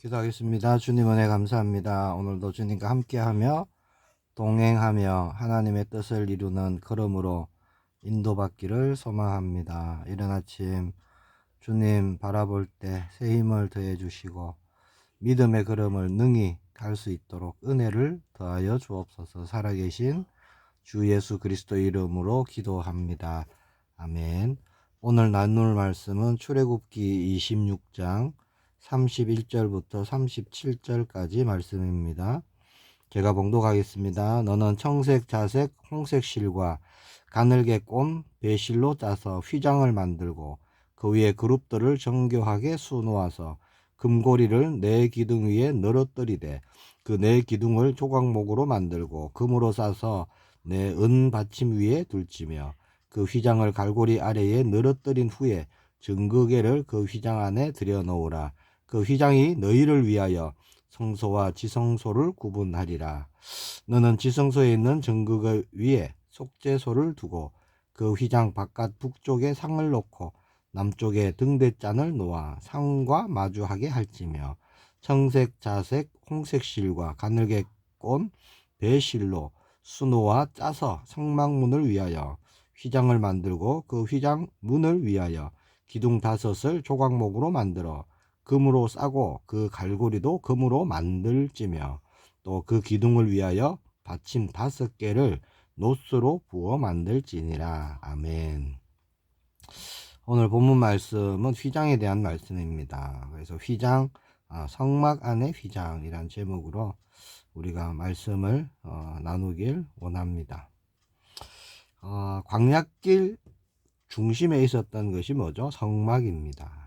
기도하겠습니다. 주님 은혜 감사합니다. 오늘도 주님과 함께하며 동행하며 하나님의 뜻을 이루는 걸음으로 인도받기를 소망합니다. 이른 아침 주님 바라볼 때 새 힘을 더해 주시고 믿음의 걸음을 능히 갈 수 있도록 은혜를 더하여 주옵소서. 살아계신 주 예수 그리스도 이름으로 기도합니다. 아멘. 오늘 나눌 말씀은 출애굽기 26장 31절부터 37절까지 말씀입니다. 제가 봉독하겠습니다. 너는 청색, 자색, 홍색 실과 가늘게 꼰 배실로 짜서 휘장을 만들고 그 위에 그룹들을 정교하게 수놓아서 금고리를 네 기둥 위에 늘어뜨리되 그 네 기둥을 조각목으로 만들고 금으로 싸서 네 은 받침 위에 둘지며 그 휘장을 갈고리 아래에 늘어뜨린 후에 증거계를 그 휘장 안에 들여놓으라. 그 휘장이 너희를 위하여 성소와 지성소를 구분하리라. 너는 지성소에 있는 증거계 위에 속죄소를 두고 그 휘장 바깥 북쪽에 상을 놓고 남쪽에 등대잔을 놓아 상과 마주하게 할지며 청색, 자색, 홍색 실과 가늘게 꼰 배실로 수놓아 짜서 성막문을 위하여 휘장을 만들고 그 휘장 문을 위하여 기둥 5을 조각목으로 만들어 금으로 싸고 그 갈고리도 금으로 만들지며 또 그 기둥을 위하여 받침 5개를 노스로 부어 만들지니라. 아멘. 오늘 본문 말씀은 휘장에 대한 말씀입니다. 그래서 휘장, 성막 안의 휘장이란 제목으로 우리가 말씀을 나누길 원합니다. 광야길 중심에 있었던 것이 뭐죠? 성막입니다.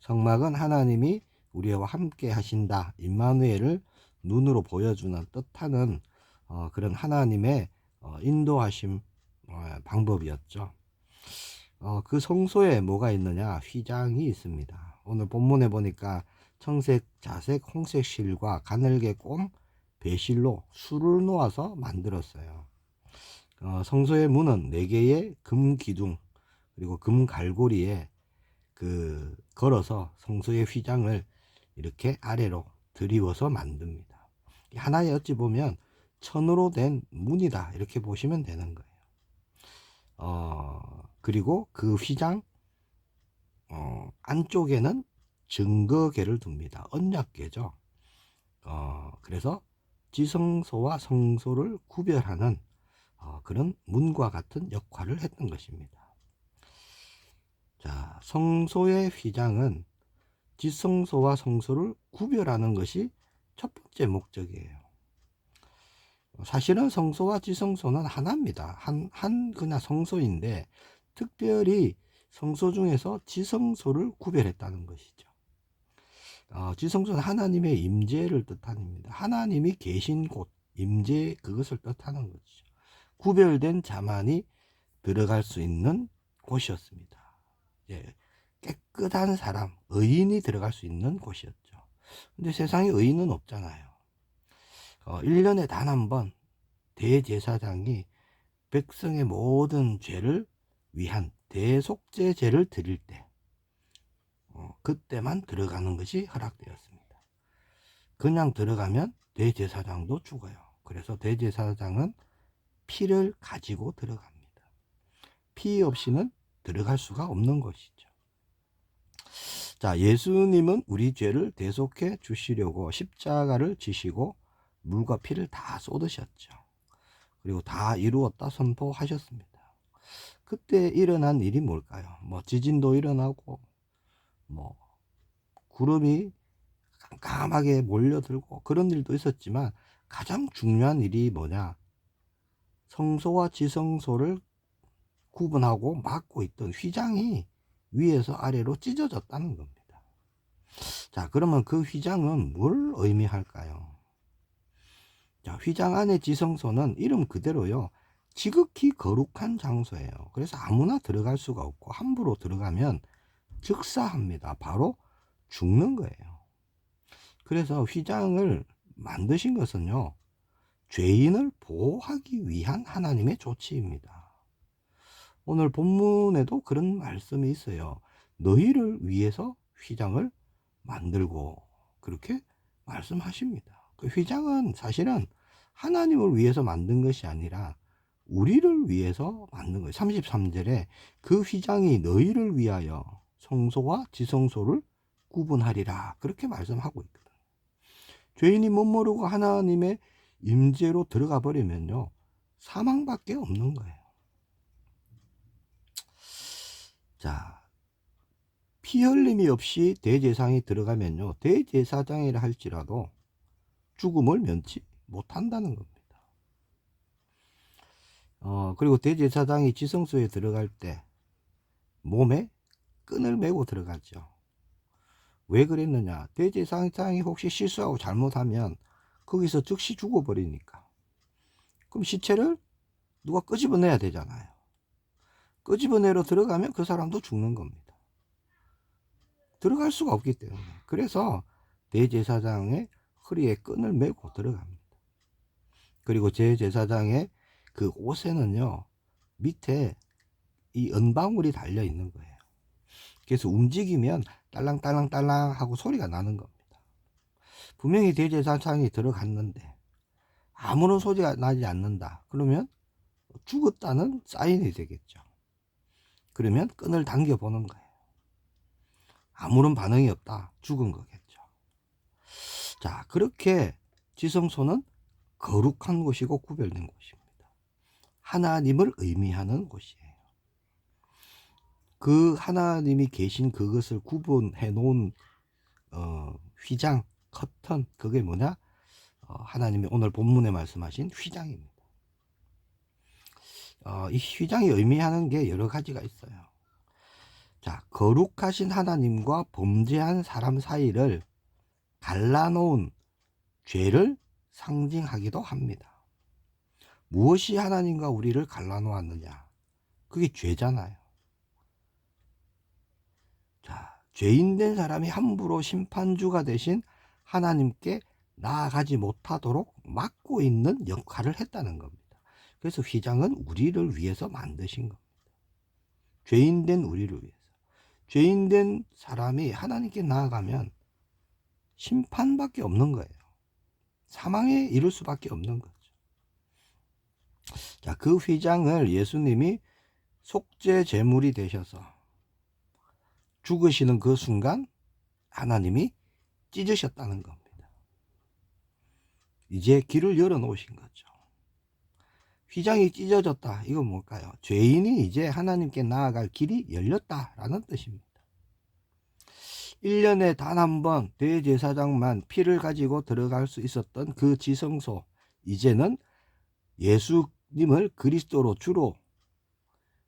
성막은 하나님이 우리와 함께 하신다, 임마누엘을 눈으로 보여주는 뜻하는 그런 하나님의 인도하심 방법이었죠. 그 성소에 뭐가 있느냐? 휘장이 있습니다. 오늘 본문에 보니까 청색, 자색, 홍색 실과 가늘게 꼰 배실로 수를 놓아서 만들었어요. 성소의 문은 4개의 금 기둥 그리고 금 갈고리에 걸어서 성소의 휘장을 이렇게 아래로 드리워서 만듭니다. 하나의 어찌 보면 천으로 된 문이다, 이렇게 보시면 되는 거예요. 그리고 그 휘장 안쪽에는 증거계를 둡니다. 언약궤죠. 그래서 지성소와 성소를 구별하는 그런 문과 같은 역할을 했던 것입니다. 자, 성소의 휘장은 지성소와 성소를 구별하는 것이 첫 번째 목적이에요. 사실은 성소와 지성소는 하나입니다. 그냥 성소인데 특별히 성소 중에서 지성소를 구별했다는 것이죠. 지성소는 하나님의 임재를 뜻합니다. 하나님이 계신 곳, 임재, 그것을 뜻하는 것이죠. 구별된 자만이 들어갈 수 있는 곳이었습니다. 예, 깨끗한 사람, 의인이 들어갈 수 있는 곳이었죠. 근데 세상에 의인은 없잖아요. 1년에 단 한 번 대제사장이 백성의 모든 죄를 위한 대속죄제를 드릴 때 그때만 들어가는 것이 허락되었습니다. 그냥 들어가면 대제사장도 죽어요. 그래서 대제사장은 피를 가지고 들어갑니다. 피 없이는 들어갈 수가 없는 것이죠. 자, 예수님은 우리 죄를 대속해 주시려고 십자가를 지시고 물과 피를 다 쏟으셨죠. 그리고 다 이루었다 선포하셨습니다. 그때 일어난 일이 뭘까요? 지진도 일어나고 구름이 깜깜하게 몰려들고 그런 일도 있었지만 가장 중요한 일이 뭐냐? 성소와 지성소를 구분하고 막고 있던 휘장이 위에서 아래로 찢어졌다는 겁니다. 자, 그러면 그 휘장은 뭘 의미할까요? 자, 휘장 안의 지성소는 이름 그대로요, 지극히 거룩한 장소예요. 그래서 아무나 들어갈 수가 없고 함부로 들어가면 즉사합니다. 바로 죽는 거예요. 그래서 휘장을 만드신 것은요, 죄인을 보호하기 위한 하나님의 조치입니다. 오늘 본문에도 그런 말씀이 있어요. 너희를 위해서 휘장을 만들고 그렇게 말씀하십니다. 그 휘장은 사실은 하나님을 위해서 만든 것이 아니라 우리를 위해서 만든 거예요. 33절에 그 휘장이 너희를 위하여 성소와 지성소를 구분하리라, 그렇게 말씀하고 있거든. 죄인이 못 모르고 하나님의 임재로 들어가 버리면요, 사망밖에 없는 거예요. 자, 피 흘림이 없이 대제사장이 들어가면요, 대제사장이라 할지라도 죽음을 면치 못한다는 겁니다. 그리고 대제사장이 지성소에 들어갈 때 몸에 끈을 메고 들어가죠. 왜 그랬느냐? 대제사장이 혹시 실수하고 잘못하면 거기서 즉시 죽어버리니까. 그럼 시체를 누가 끄집어내야 되잖아요. 끄집어내러 들어가면 그 사람도 죽는 겁니다. 들어갈 수가 없기 때문에. 그래서 대제사장의 허리에 끈을 메고 들어갑니다. 그리고 대제사장의 그 옷에는요, 밑에 이 은방울이 달려 있는 거예요. 그래서 움직이면 딸랑딸랑딸랑 하고 소리가 나는 겁니다. 분명히 대제사장이 들어갔는데 아무런 소리가 나지 않는다. 그러면 죽었다는 사인이 되겠죠. 그러면 끈을 당겨 보는 거예요. 아무런 반응이 없다. 죽은 거겠죠. 자, 그렇게 지성소는 거룩한 곳이고 구별된 곳입니다. 하나님을 의미하는 곳이에요. 그 하나님이 계신 그것을 구분해 놓은 휘장, 커튼, 그게 뭐냐? 하나님이 오늘 본문에 말씀하신 휘장입니다. 이 휘장이 의미하는 게 여러 가지가 있어요. 자, 거룩하신 하나님과 범죄한 사람 사이를 갈라놓은 죄를 상징하기도 합니다. 무엇이 하나님과 우리를 갈라놓았느냐? 그게 죄잖아요. 자, 죄인된 사람이 함부로 심판주가 되신 하나님께 나아가지 못하도록 막고 있는 역할을 했다는 겁니다. 그래서 휘장은 우리를 위해서 만드신 겁니다. 죄인된 우리를 위해서. 죄인된 사람이 하나님께 나아가면 심판밖에 없는 거예요. 사망에 이를 수밖에 없는 거죠. 자, 그 휘장을 예수님이 속죄 제물이 되셔서 죽으시는 그 순간 하나님이 찢으셨다는 겁니다. 이제 길을 열어놓으신 거죠. 휘장이 찢어졌다. 이건 뭘까요? 죄인이 이제 하나님께 나아갈 길이 열렸다라는 뜻입니다. 1년에 단 한 번 대제사장만 피를 가지고 들어갈 수 있었던 그 지성소, 이제는 예수님을 그리스도로 주로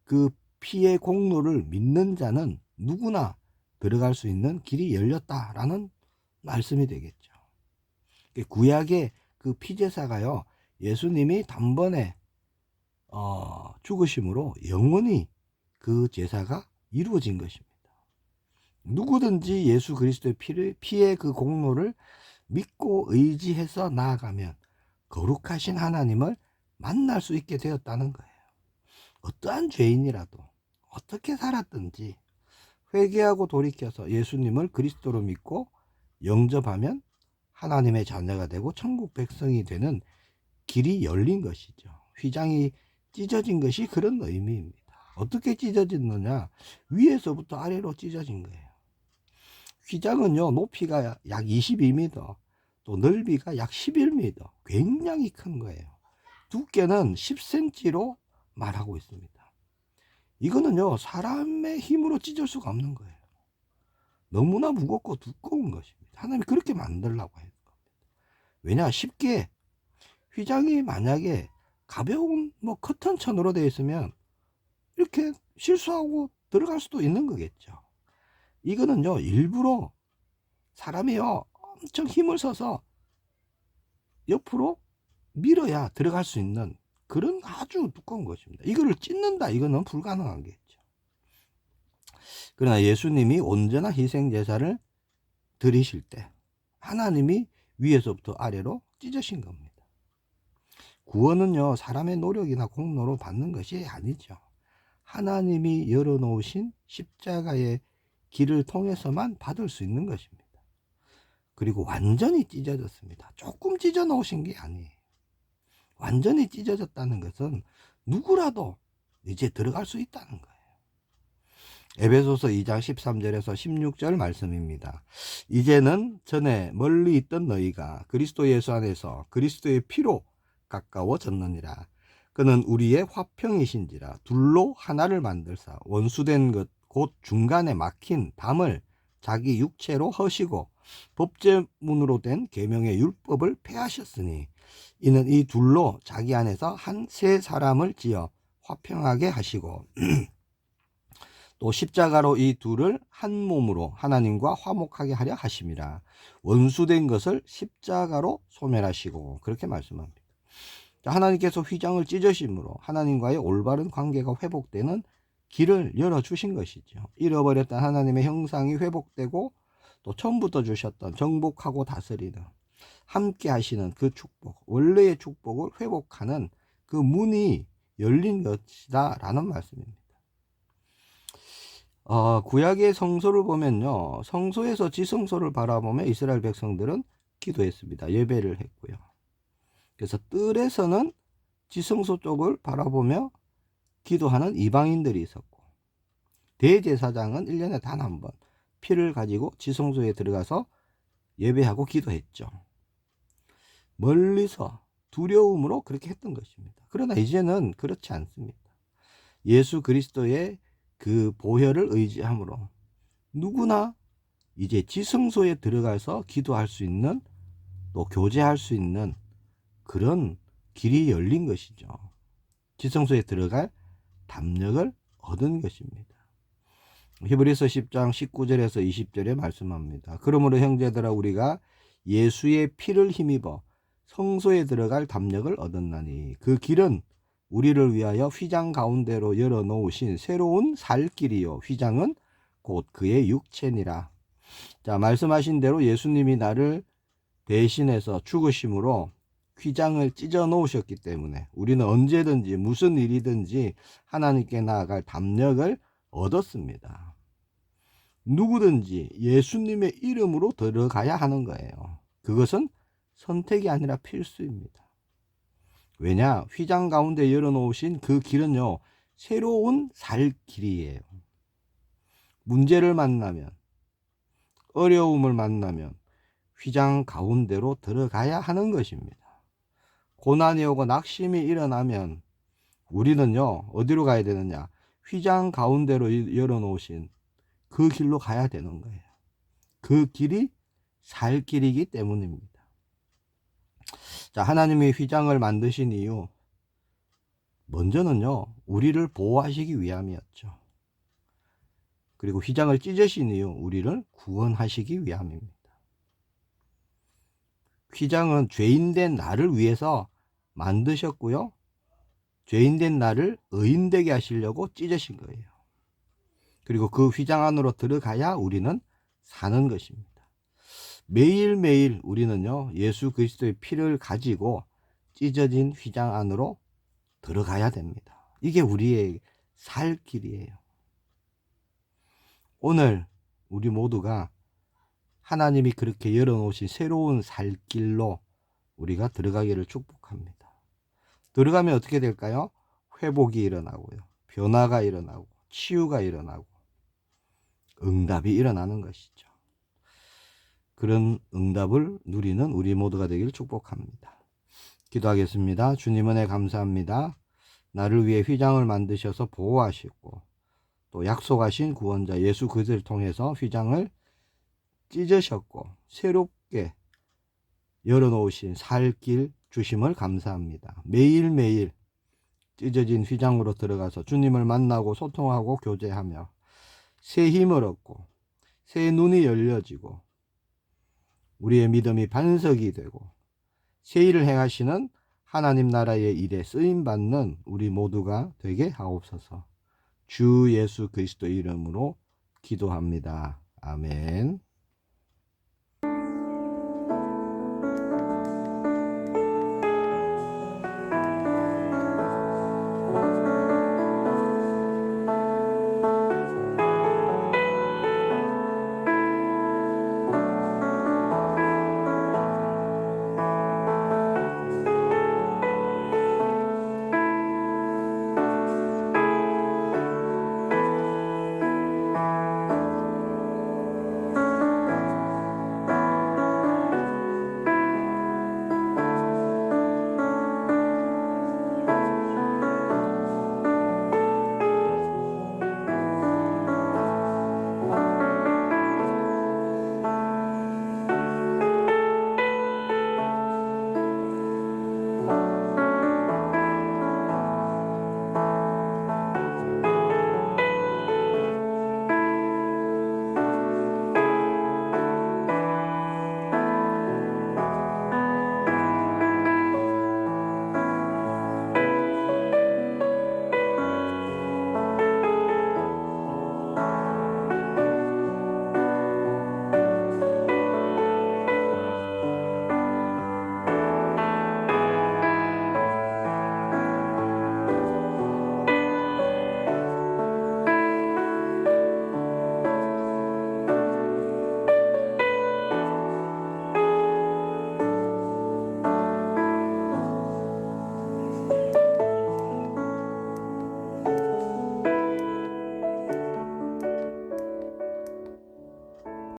그 피의 공로를 믿는 자는 누구나 들어갈 수 있는 길이 열렸다라는 말씀이 되겠죠. 구약의 그 피제사가요, 예수님이 단번에 죽으심으로 영원히 그 제사가 이루어진 것입니다. 누구든지 예수 그리스도의 피의 그 공로를 믿고 의지해서 나아가면 거룩하신 하나님을 만날 수 있게 되었다는 거예요. 어떠한 죄인이라도 어떻게 살았든지 회개하고 돌이켜서 예수님을 그리스도로 믿고 영접하면 하나님의 자녀가 되고 천국 백성이 되는 길이 열린 것이죠. 휘장이 찢어진 것이 그런 의미입니다. 어떻게 찢어졌느냐? 위에서부터 아래로 찢어진 거예요. 휘장은요, 높이가 약 22m, 또 넓이가 약 11m, 굉장히 큰 거예요. 두께는 10cm로 말하고 있습니다. 이거는요, 사람의 힘으로 찢을 수가 없는 거예요. 너무나 무겁고 두꺼운 것입니다. 하나님이 그렇게 만들라고 했는 겁니다. 왜냐, 쉽게 휘장이 만약에 가벼운 커튼천으로 되어 있으면 이렇게 실수하고 들어갈 수도 있는 거겠죠. 이거는요, 일부러 사람이요, 엄청 힘을 써서 옆으로 밀어야 들어갈 수 있는 그런 아주 두꺼운 것입니다. 이거를 찢는다, 이거는 불가능한 겠죠. 그러나 예수님이 온전한 희생제사를 드리실 때 하나님이 위에서부터 아래로 찢으신 겁니다. 구원은요, 사람의 노력이나 공로로 받는 것이 아니죠. 하나님이 열어놓으신 십자가의 길을 통해서만 받을 수 있는 것입니다. 그리고 완전히 찢어졌습니다. 조금 찢어 놓으신 게 아니에요. 완전히 찢어졌다는 것은 누구라도 이제 들어갈 수 있다는 거예요. 에베소서 2장 13절에서 16절 말씀입니다. 이제는 전에 멀리 있던 너희가 그리스도 예수 안에서 그리스도의 피로 가까워졌느니라. 그는 우리의 화평이신지라. 둘로 하나를 만들사 원수된 것 곧 중간에 막힌 담을 자기 육체로 허시고 법제문으로 된 계명의 율법을 폐하셨으니 이는 이 둘로 자기 안에서 한 새 사람을 지어 화평하게 하시고 또 십자가로 이 둘을 한 몸으로 하나님과 화목하게 하려 하심이라. 원수된 것을 십자가로 소멸하시고, 그렇게 말씀합니다. 하나님께서 휘장을 찢으심으로 하나님과의 올바른 관계가 회복되는 길을 열어주신 것이죠. 잃어버렸던 하나님의 형상이 회복되고 또 처음부터 주셨던 정복하고 다스리는 함께 하시는 그 축복, 원래의 축복을 회복하는 그 문이 열린 것이다 라는 말씀입니다. 구약의 성소를 보면요, 성소에서 지성소를 바라보며 이스라엘 백성들은 기도했습니다. 예배를 했고요. 그래서 뜰에서는 지성소 쪽을 바라보며 기도하는 이방인들이 있었고, 대제사장은 1년에 단 한 번 피를 가지고 지성소에 들어가서 예배하고 기도했죠. 멀리서 두려움으로 그렇게 했던 것입니다. 그러나 이제는 그렇지 않습니다. 예수 그리스도의 그 보혈을 의지함으로 누구나 이제 지성소에 들어가서 기도할 수 있는, 또 교제할 수 있는 그런 길이 열린 것이죠. 지성소에 들어갈 담력을 얻은 것입니다. 히브리서 10장 19절에서 20절에 말씀합니다. 그러므로 형제들아 우리가 예수의 피를 힘입어 성소에 들어갈 담력을 얻었나니 그 길은 우리를 위하여 휘장 가운데로 열어놓으신 새로운 살 길이요 휘장은 곧 그의 육체니라. 자, 말씀하신 대로 예수님이 나를 대신해서 죽으심으로 휘장을 찢어 놓으셨기 때문에 우리는 언제든지 무슨 일이든지 하나님께 나아갈 담력을 얻었습니다. 누구든지 예수님의 이름으로 들어가야 하는 거예요. 그것은 선택이 아니라 필수입니다. 왜냐? 휘장 가운데 열어놓으신 그 길은요, 새로운 살 길이에요. 문제를 만나면, 어려움을 만나면 휘장 가운데로 들어가야 하는 것입니다. 고난이 오고 낙심이 일어나면 우리는요, 어디로 가야 되느냐? 휘장 가운데로 열어놓으신 그 길로 가야 되는 거예요. 그 길이 살 길이기 때문입니다. 자, 하나님이 휘장을 만드신 이유, 먼저는요, 우리를 보호하시기 위함이었죠. 그리고 휘장을 찢으신 이유, 우리를 구원하시기 위함입니다. 휘장은 죄인된 나를 위해서 만드셨고요, 죄인된 나를 의인되게 하시려고 찢으신 거예요. 그리고 그 휘장 안으로 들어가야 우리는 사는 것입니다. 매일매일 우리는요, 예수 그리스도의 피를 가지고 찢어진 휘장 안으로 들어가야 됩니다. 이게 우리의 살 길이에요. 오늘 우리 모두가 하나님이 그렇게 열어놓으신 새로운 살 길로 우리가 들어가기를 축복합니다. 들어가면 어떻게 될까요? 회복이 일어나고요, 변화가 일어나고, 치유가 일어나고, 응답이 일어나는 것이죠. 그런 응답을 누리는 우리 모두가 되기를 축복합니다. 기도하겠습니다. 주님 은혜 감사합니다. 나를 위해 휘장을 만드셔서 보호하시고 또 약속하신 구원자 예수 그리스도를 통해서 휘장을 찢으셨고 새롭게 열어놓으신 살 길 주심을 감사합니다. 매일매일 찢어진 휘장으로 들어가서 주님을 만나고 소통하고 교제하며 새 힘을 얻고 새 눈이 열려지고 우리의 믿음이 반석이 되고 새 일을 행하시는 하나님 나라의 일에 쓰임받는 우리 모두가 되게 하옵소서. 주 예수 그리스도 이름으로 기도합니다. 아멘.